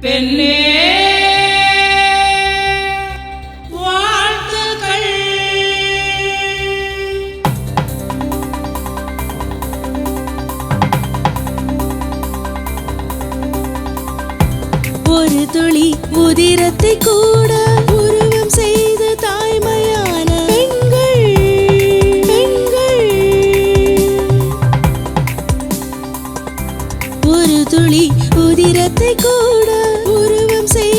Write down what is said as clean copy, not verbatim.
பெண்ணே வாழ்த்துக்கள். ஒரு துளி உதிரத்தை கூட உருவம் செய்து தாய்மையான பெண்கள் பெண்கள். ஒரு துளி உதிரத்தை கூட உருவம் செய்து